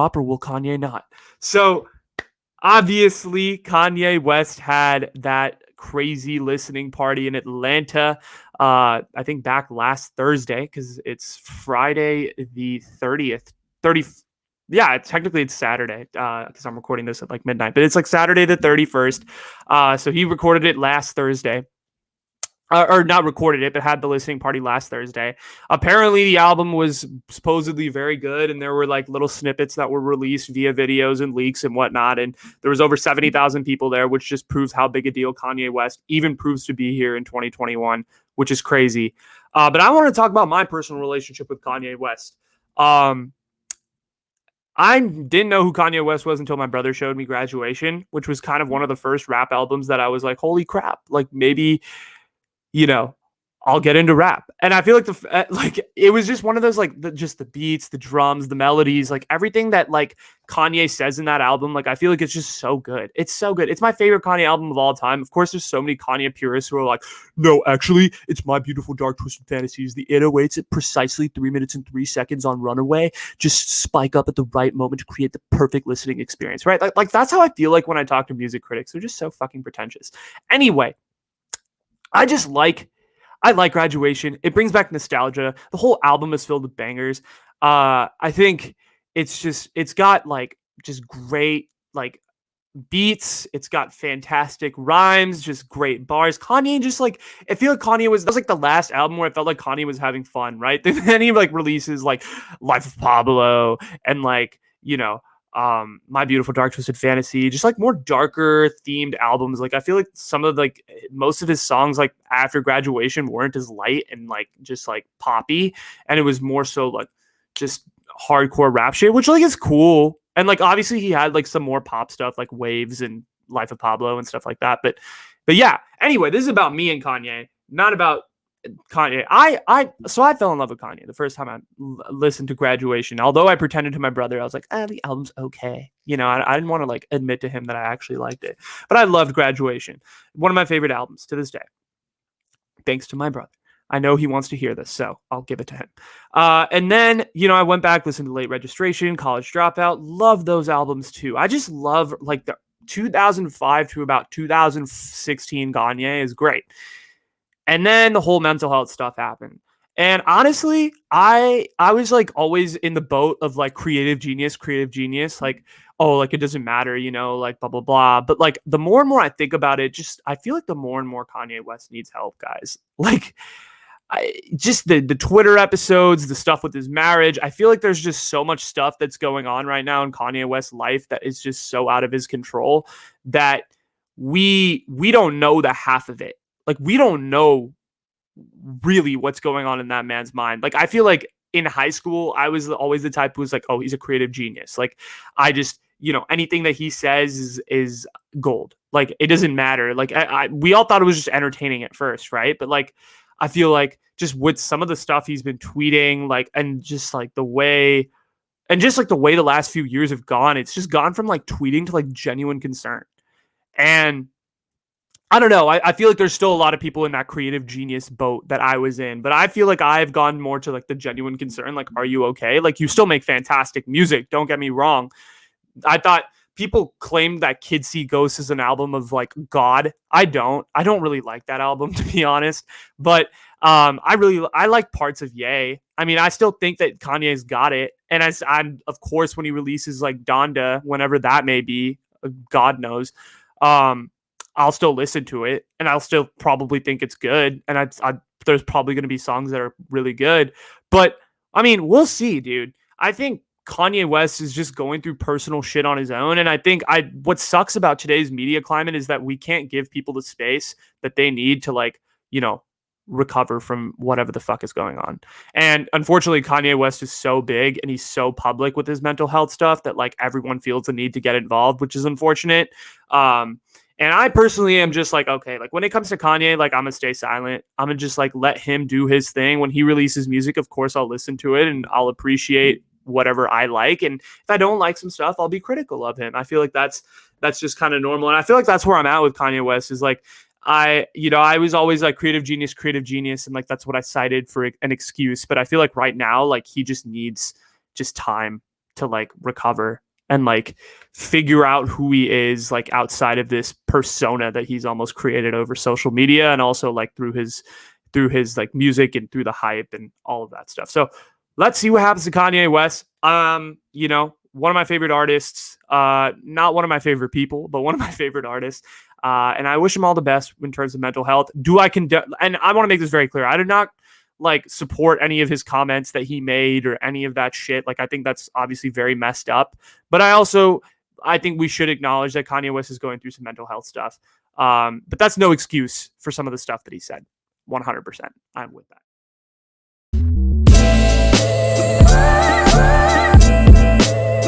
drop or will Kanye not? So obviously, Kanye West had that crazy listening party in Atlanta. I think back last Thursday, because it's Friday the 30th. 30. Yeah, technically it's Saturday, because I'm recording this at like midnight, but it's like Saturday the 31st. So he recorded it last Thursday. Or not recorded it, but had the listening party last Thursday. Apparently, the album was supposedly very good, and there were like little snippets that were released via videos and leaks and whatnot. And there was over 70,000 people there, which just proves how big a deal Kanye West even proves to be here in 2021, which is crazy. But I want to talk about my personal relationship with Kanye West. I didn't know who Kanye West was until my brother showed me Graduation, which was kind of one of the first rap albums that I was like, holy crap, like maybe I'll get into rap. And I feel like it was just one of those, like just the beats, the drums, the melodies, like everything that like Kanye says in that album. Like, I feel like it's just so good. It's so good. It's my favorite Kanye album of all time. Of course, there's so many Kanye purists who are like, no, actually, it's My Beautiful Dark Twisted Fantasies. The 808s at precisely 3 minutes and 3 seconds on Runaway just spike up at the right moment to create the perfect listening experience, right? Like that's how I feel like when I talk to music critics. They're just so fucking pretentious. Anyway, I like Graduation. It brings back nostalgia. The whole album is filled with bangers. I think it's got like just great like beats. It's got fantastic rhymes, just great bars. Kanye just like, I feel like that was like the last album where I felt like Kanye was having fun, right? Then he like releases like Life of Pablo and like, My Beautiful Dark Twisted Fantasy, just like more darker themed albums. Like I feel like some of like most of his songs like after Graduation weren't as light and like just like poppy, and it was more so like just hardcore rap shit, which like is cool. And like obviously he had like some more pop stuff like Waves and Life of Pablo and stuff like that. But yeah, anyway, this is about me and Kanye, not about Kanye. So I fell in love with Kanye the first time I listened to Graduation. Although I pretended to my brother, I was like, the album's okay. I didn't want to like admit to him that I actually liked it. But I loved Graduation. One of my favorite albums to this day. Thanks to my brother. I know he wants to hear this, so I'll give it to him. And then, I went back, listened to Late Registration, College Dropout. Love those albums too. I just love like the 2005 to about 2016 Kanye is great. And then the whole mental health stuff happened. And honestly, I was like always in the boat of like creative genius, like, oh, like it doesn't matter, like blah, blah, blah. But like the more and more I think about it, I feel like the more and more Kanye West needs help, guys. Like just the Twitter episodes, the stuff with his marriage. I feel like there's just so much stuff that's going on right now in Kanye West's life that is just so out of his control that we don't know the half of it. Like, we don't know really what's going on in that man's mind. Like, I feel like in high school, I was always the type who was like, oh, he's a creative genius. Like, I just, anything that he says is gold. Like, it doesn't matter. Like, we all thought it was just entertaining at first, right? But like, I feel like just with some of the stuff he's been tweeting, like, and just like the way the last few years have gone, it's just gone from like tweeting to like genuine concern. And I don't know. I feel like there's still a lot of people in that creative genius boat that I was in, but I feel like I've gone more to like the genuine concern. Like, are you okay? Like, you still make fantastic music. Don't get me wrong. I thought people claimed that Kids See Ghosts is an album of like God. I don't really like that album, to be honest, but I like parts of Yay. I mean, I still think that Kanye's got it. And I'm of course, when he releases like Donda, whenever that may be, God knows, I'll still listen to it and I'll still probably think it's good. And there's probably going to be songs that are really good, but I mean, we'll see, dude. I think Kanye West is just going through personal shit on his own. And I think what sucks about today's media climate is that we can't give people the space that they need to like, recover from whatever the fuck is going on. And unfortunately, Kanye West is so big and he's so public with his mental health stuff that like everyone feels the need to get involved, which is unfortunate. And I personally am just like, okay, like when it comes to Kanye, like I'm gonna stay silent. I'm gonna just like let him do his thing. When he releases music, of course, I'll listen to it and I'll appreciate whatever I like. And if I don't like some stuff, I'll be critical of him. I feel like that's just kind of normal. And I feel like that's where I'm at with Kanye West is like, I was always like creative genius. And like, that's what I cited for an excuse. But I feel like right now, like he just needs just time to like recover and like figure out who he is like outside of this persona that he's almost created over social media and also like through his like music and through the hype and all of that stuff. So let's see what happens to Kanye West. One of my favorite artists, not one of my favorite people, but one of my favorite artists. And I wish him all the best in terms of mental health. Do I condemn? And I want to make this very clear. I do not like support any of his comments that he made or any of that shit. Like, I think that's obviously very messed up. But I think we should acknowledge that Kanye West is going through some mental health stuff. But that's no excuse for some of the stuff that he said. 100%. I'm with that.